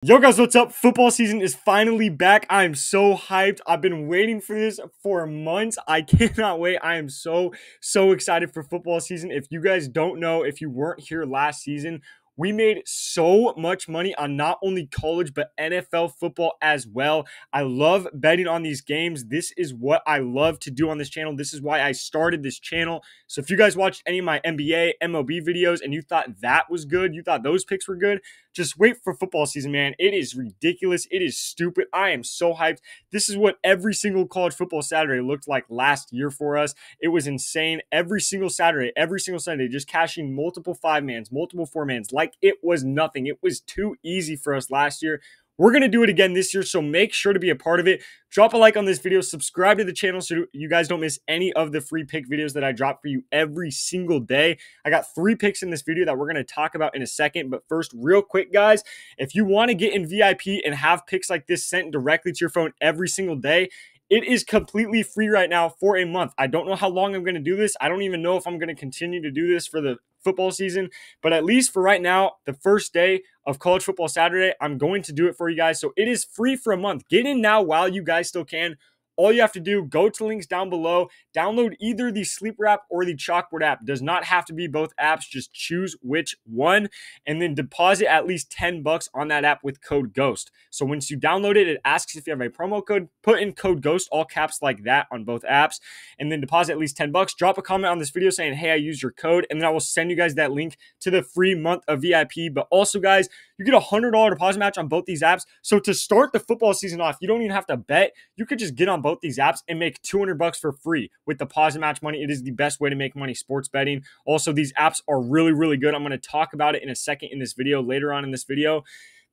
Yo guys, what's up? Football season is finally back. I'm so hyped. I've been waiting for this for months. I cannot wait. I am so excited for football season. If you guys don't know, if you weren't here last season, we made so much money on not only college but NFL football as well. I love betting on these games. This is what I love to do on this channel. This is why I started this channel. So if you guys watched any of my NBA, MLB videos and you thought that was good, you thought those picks were good, just wait for football season, man. It is ridiculous. It is stupid. I am so hyped. This is what every single college football Saturday looked like last year for us. It was insane. Every single Saturday, every single Sunday, just cashing multiple 5-mans, multiple 4-mans like it was nothing. It was too easy for us last year. We're going to do it again this year, so make sure to be a part of it. Drop a like on this video, subscribe to the channel so you guys don't miss any of the free pick videos that I drop for you every single day. I got 3 picks in this video that we're going to talk about in a second, but first, real quick, guys, if you want to get in VIP and have picks like this sent directly to your phone every single day, it is completely free right now for a month. I don't know how long I'm going to do this. I don't even know if I'm going to continue to do this for the football season, but at least for right now, the first day of college football Saturday, I'm going to do it for you guys. So it is free for a month. Get in now while you guys still can. All you have to do, go to the links down below, download either the Sleeper app or the Chalkboard app. Does not have to be both apps. Just choose which one and then deposit at least $10 on that app with code GHOST. So once you download it, it asks if you have a promo code. Put in code GHOST, all caps like that on both apps, and then deposit at least $10. Drop a comment on this video saying, hey, I used your code, and then I will send you guys that link to the free month of VIP. But also, guys, you get a $100 deposit match on both these apps. So to start the football season off, you don't even have to bet. You could just get on both these apps and make $200 for free with deposit match money. It is the best way to make money sports betting. Also, these apps are really good. I'm going to talk about it in a second in this video, later on in this video.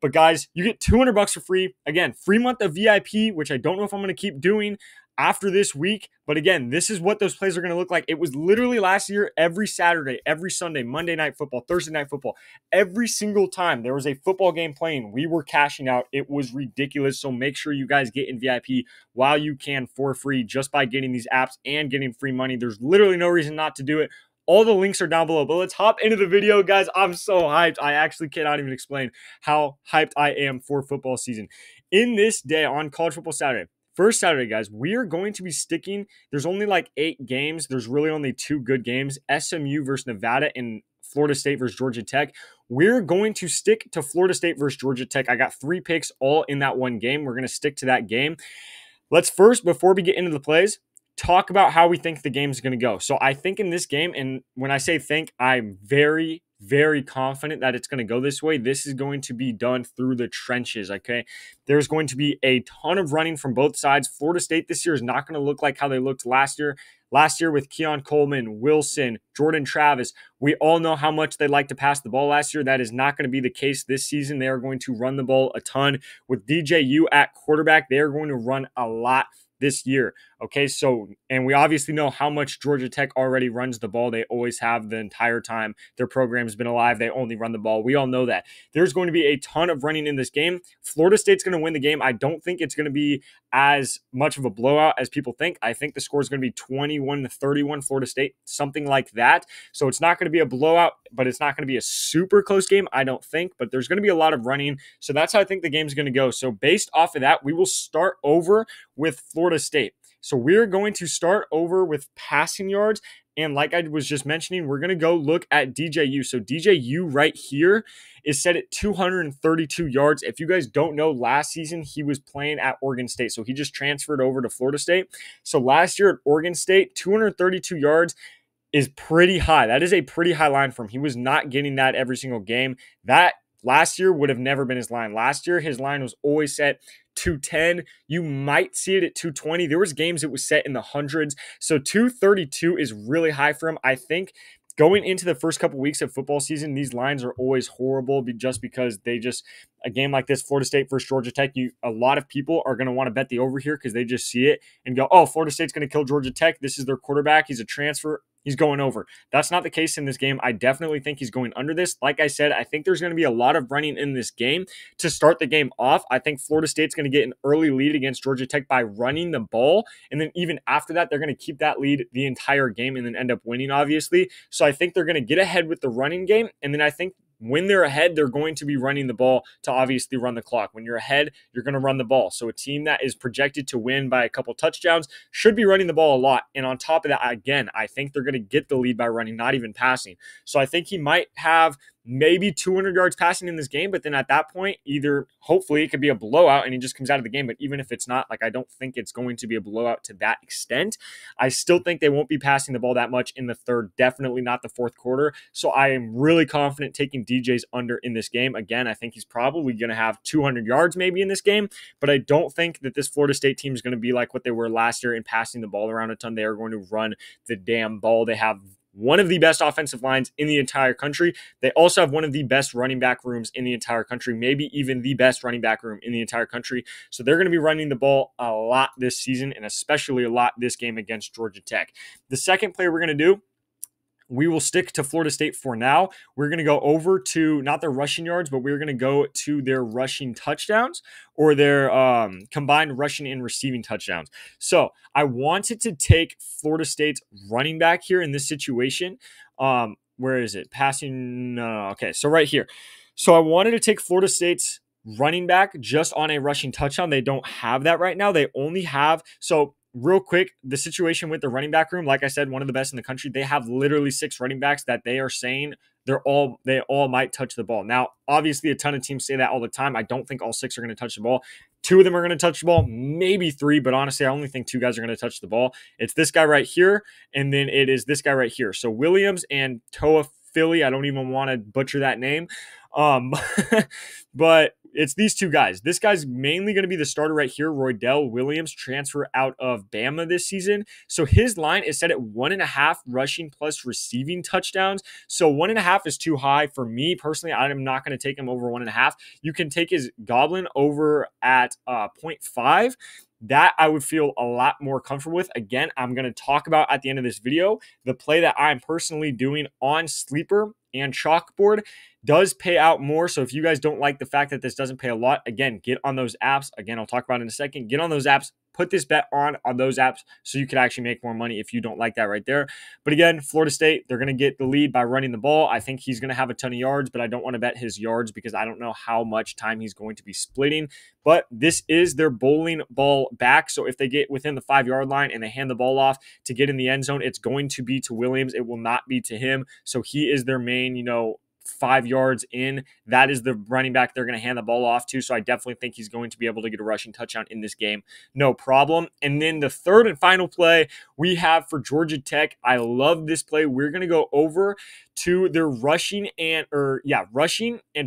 But guys, you get $200 for free. Again, free month of VIP, which I don't know if I'm going to keep doing after this week. But again, this is what those plays are going to look like. It was literally last year, every Saturday, every Sunday, Monday Night Football, Thursday Night Football, every single time there was a football game playing, we were cashing out. It was ridiculous. So make sure you guys get in VIP while you can for free just by getting these apps and getting free money. There's literally no reason not to do it. All the links are down below, but let's hop into the video, guys. I'm so hyped. I actually cannot even explain how hyped I am for football season. In this day on College Football Saturday, first Saturday, guys, we are going to be sticking. There's only like 8 games. There's really only 2 good games, SMU versus Nevada and Florida State versus Georgia Tech. We're going to stick to Florida State versus Georgia Tech. I got 3 picks all in that one game. We're going to stick to that game. Let's first, before we get into the plays, talk about how we think the game is going to go. So I think in this game, and when I say think, I'm very confident that it's going to go this way. This is going to be done through the trenches, okay? There's going to be a ton of running from both sides. Florida State this year is not going to look like how they looked last year. Last year with Keon Coleman, Wilson, Jordan Travis, we all know how much they like to pass the ball last year. That is not going to be the case this season. They are going to run the ball a ton. With DJU at quarterback, they are going to run a lot this year. Okay, so, and we obviously know how much Georgia Tech already runs the ball. They always have the entire time their program's been alive. They only run the ball. We all know that. There's going to be a ton of running in this game. Florida State's going to win the game. I don't think it's going to be as much of a blowout as people think. I think the score is going to be 21-31 Florida State, something like that. So it's not going to be a blowout, but it's not going to be a super close game, I don't think. But there's going to be a lot of running. So that's how I think the game's going to go. So based off of that, we will start over with Florida State. So we're going to start over with passing yards. And like I was just mentioning, we're going to go look at DJU. So DJU right here is set at 232 yards. If you guys don't know, last season he was playing at Oregon State. So he just transferred over to Florida State. So last year at Oregon State, 232 yards is pretty high. That is a pretty high line for him. He was not getting that every single game. That last year would have never been his line. Last year, his line was always set 210. You might see it at 220. There was games it was set in the hundreds. So 232 is really high for him. I think going into the first couple weeks of football season, these lines are always horrible just because a game like this, Florida State versus Georgia Tech, a lot of people are going to want to bet the over here because they just see it and go, oh, Florida State's going to kill Georgia Tech. This is their quarterback. He's a transfer. He's going over. That's not the case in this game. I definitely think he's going under this. Like I said, I think there's going to be a lot of running in this game to start the game off. I think Florida State's going to get an early lead against Georgia Tech by running the ball. And then even after that, they're going to keep that lead the entire game and then end up winning, obviously. So I think they're going to get ahead with the running game. And then I think when they're ahead, they're going to be running the ball to obviously run the clock. When you're ahead, you're going to run the ball. So a team that is projected to win by a couple touchdowns should be running the ball a lot. And on top of that, again, I think they're going to get the lead by running, not even passing. So I think he might have maybe 200 yards passing in this game, but then at that point, either hopefully it could be a blowout and he just comes out of the game. But even if it's not, like, I don't think it's going to be a blowout to that extent. I still think they won't be passing the ball that much in the third, definitely not the fourth quarter. So I am really confident taking DJ's under in this game. Again, I think he's probably going to have 200 yards maybe in this game, but I don't think that this Florida State team is going to be like what they were last year in passing the ball around a ton. They are going to run the damn ball. They have one of the best offensive lines in the entire country. They also have one of the best running back rooms in the entire country, maybe even the best running back room in the entire country. So they're going to be running the ball a lot this season, and especially a lot this game against Georgia Tech. The second play we're going to do, we will stick to Florida State for now. We're going to go over to not their rushing yards, but we're going to go to their rushing touchdowns, or their combined rushing and receiving touchdowns. So I wanted to take Florida State's running back here in this situation. Where is it? Passing. No. Okay, so right here. So I wanted to take Florida State's running back just on a rushing touchdown. They don't have that right now. They only have, so real quick, the situation with the running back room, like I said, one of the best in the country. They have literally 6 running backs that they are saying they all might touch the ball. Now, obviously, a ton of teams say that all the time. I don't think all 6 are going to touch the ball. 2 of them are going to touch the ball, maybe 3, but honestly, I only think 2 guys are going to touch the ball. It's this guy right here, and then it is this guy right here. So Williams and Toa Philly. I don't even want to butcher that name. But it's these 2 guys. This guy's mainly going to be the starter right here. Roydell Williams, transfer out of Bama this season. So his line is set at 1.5 rushing plus receiving touchdowns. So 1.5 is too high for me personally. I'm not going to take him over 1.5. You can take his Goblin over at 0.5. That I would feel a lot more comfortable with. Again, I'm going to talk about at the end of this video the play that I'm personally doing on Sleeper and Chalkboard does pay out more. So if you guys don't like the fact that this doesn't pay a lot, again, get on those apps. Again, I'll talk about it in a second. Get on those apps. Put this bet on those apps so you can actually make more money if you don't like that right there. But again, Florida State, they're going to get the lead by running the ball. I think he's going to have a ton of yards, but I don't want to bet his yards because I don't know how much time he's going to be splitting. But this is their bowling ball back. So if they get within the 5-yard line and they hand the ball off to get in the end zone, it's going to be to Williams. It will not be to him. So he is their main, 5 yards in. That is the running back they're going to hand the ball off to. So I definitely think he's going to be able to get a rushing touchdown in this game. No problem. And then the third and final play we have for Georgia Tech. I love this play. We're going to go over to their rushing and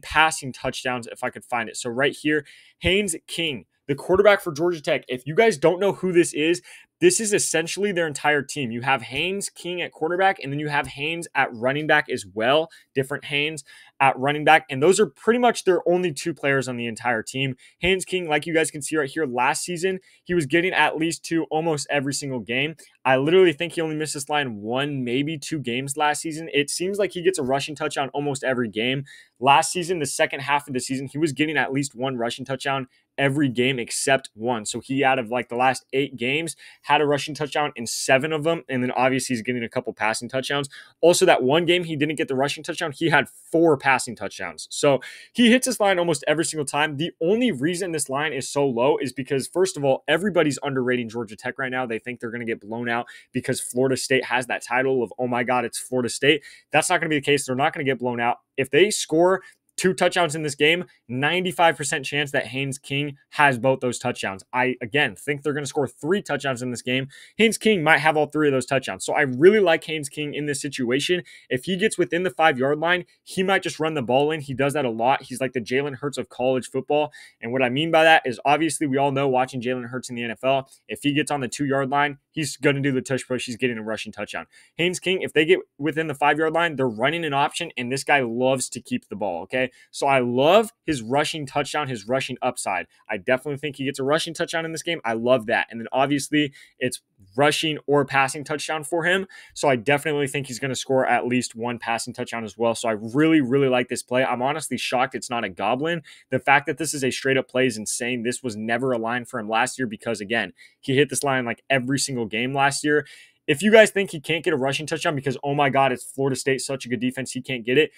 passing touchdowns if I could find it. So right here, Haynes King, the quarterback for Georgia Tech. If you guys don't know who this is essentially their entire team. You have Haynes King at quarterback, and then you have Haynes at running back as well. Different Haynes at running back. And those are pretty much their only 2 players on the entire team. Haynes King, like you guys can see right here, last season, he was getting at least 2 almost every single game. I literally think he only missed this line 1, maybe 2 games last season. It seems like he gets a rushing touchdown almost every game. Last season, the second half of the season, he was getting at least 1 rushing touchdown every game except 1. So he, out of like the last 8 games, had a rushing touchdown in 7 of them. And then obviously he's getting a couple passing touchdowns. Also, that one game he didn't get the rushing touchdown, he had 4 passing touchdowns. So he hits this line almost every single time. The only reason this line is so low is because, first of all, everybody's underrating Georgia Tech right now. They think they're going to get blown out because Florida State has that title of, oh my God, it's Florida State. That's not going to be the case. They're not going to get blown out. If they score 2 touchdowns in this game, 95% chance that Haynes King has both those touchdowns. I, again, think they're going to score 3 touchdowns in this game. Haynes King might have all 3 of those touchdowns. So I really like Haynes King in this situation. If he gets within the 5-yard line, he might just run the ball in. He does that a lot. He's like the Jalen Hurts of college football. And what I mean by that is, obviously, we all know, watching Jalen Hurts in the NFL, if he gets on the 2-yard line, he's going to do the tush push. He's getting a rushing touchdown. Haynes King, if they get within the 5-yard line, they're running an option, and this guy loves to keep the ball, okay? So I love his rushing touchdown, his rushing upside. I definitely think he gets a rushing touchdown in this game. I love that. And then obviously it's rushing or passing touchdown for him. So I definitely think he's going to score at least 1 passing touchdown as well. So I really, really like this play. I'm honestly shocked it's not a goblin. The fact that this is a straight up play is insane. This was never a line for him last year because, again, he hit this line like every single game last year. If you guys think he can't get a rushing touchdown because, oh my God, it's Florida State, such a good defense, he can't get it,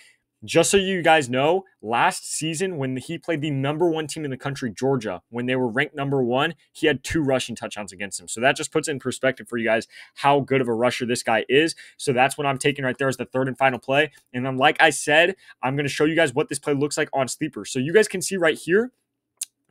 Just so you guys know, last season when he played the #1 team in the country, Georgia, when they were ranked #1, he had 2 rushing touchdowns against him. So that just puts it in perspective for you guys how good of a rusher this guy is. So that's what I'm taking right there as the third and final play. And then, like I said, I'm going to show you guys what this play looks like on Sleeper. So you guys can see right here,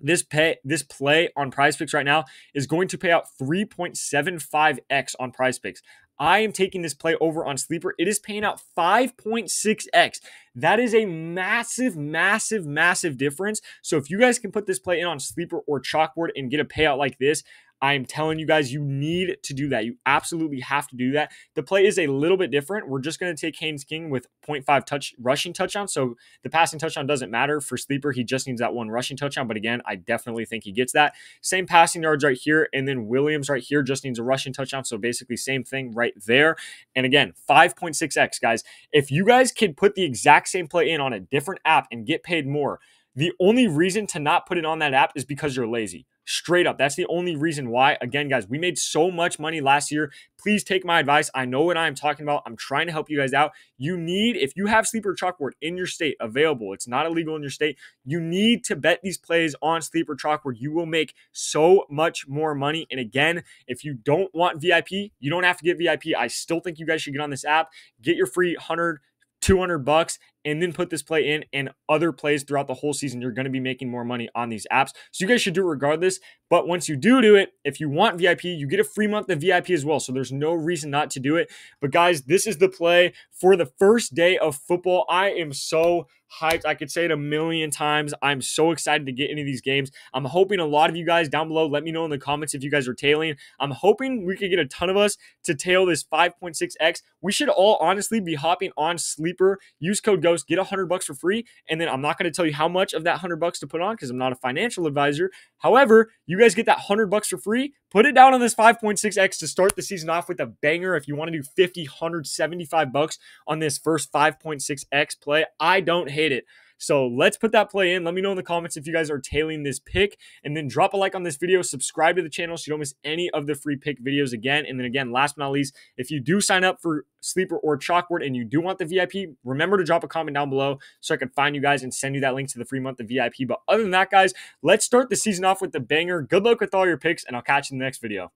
this play on Prizepicks right now is going to pay out 3.75x on Prizepicks. I am taking this play over on Sleeper. It is paying out 5.6x. That is a massive, massive, massive difference. So if you guys can put this play in on Sleeper or Chalkboard and get a payout like this, I'm telling you guys, you need to do that. You absolutely have to do that. The play is a little bit different. We're just going to take Haynes King with 0.5 rushing touchdown. So the passing touchdown doesn't matter for Sleeper. He just needs that 1 rushing touchdown. But again, I definitely think he gets that. Same passing yards right here. And then Williams right here just needs a rushing touchdown. So basically same thing right there. And again, 5.6x, guys. If you guys could put the exact same play in on a different app and get paid more, the only reason to not put it on that app is because you're lazy. Straight up. That's the only reason why. Again, guys, we made so much money last year. Please take my advice. I know what I'm talking about. I'm trying to help you guys out. You need, if you have Sleeper Chalkboard in your state available, it's not illegal in your state, you need to bet these plays on Sleeper Chalkboard. You will make so much more money. And again, if you don't want VIP, you don't have to get VIP. I still think you guys should get on this app, get your free 100, $200, and then put this play in and other plays throughout the whole season. You're going to be making more money on these apps. So you guys should do it regardless. But once you do it, if you want VIP, you get a free month of VIP as well. So there's no reason not to do it. But guys, this is the play for the first day of football. I am so hyped. I could say it a million times. I'm so excited to get into these games. I'm hoping a lot of you guys down below, let me know in the comments if you guys are tailing. I'm hoping we could get a ton of us to tail this 5.6x. We should all honestly be hopping on Sleeper. Use code GHOST, get $100 for free. And then I'm not going to tell you how much of that $100 to put on because I'm not a financial advisor. However, you guys get that $100 for free. Put it down on this 5.6x to start the season off with a banger. If you want to do 50, 100, $75 on this first 5.6x play, I don't hate it. So let's put that play in. Let me know in the comments if you guys are tailing this pick, and then drop a like on this video, subscribe to the channel so you don't miss any of the free pick videos again. And then again, last but not least, if you do sign up for Sleeper or Chalkboard and you do want the VIP, remember to drop a comment down below so I can find you guys and send you that link to the free month of VIP. But other than that, guys, let's start the season off with the banger. Good luck with all your picks, and I'll catch you in the next video.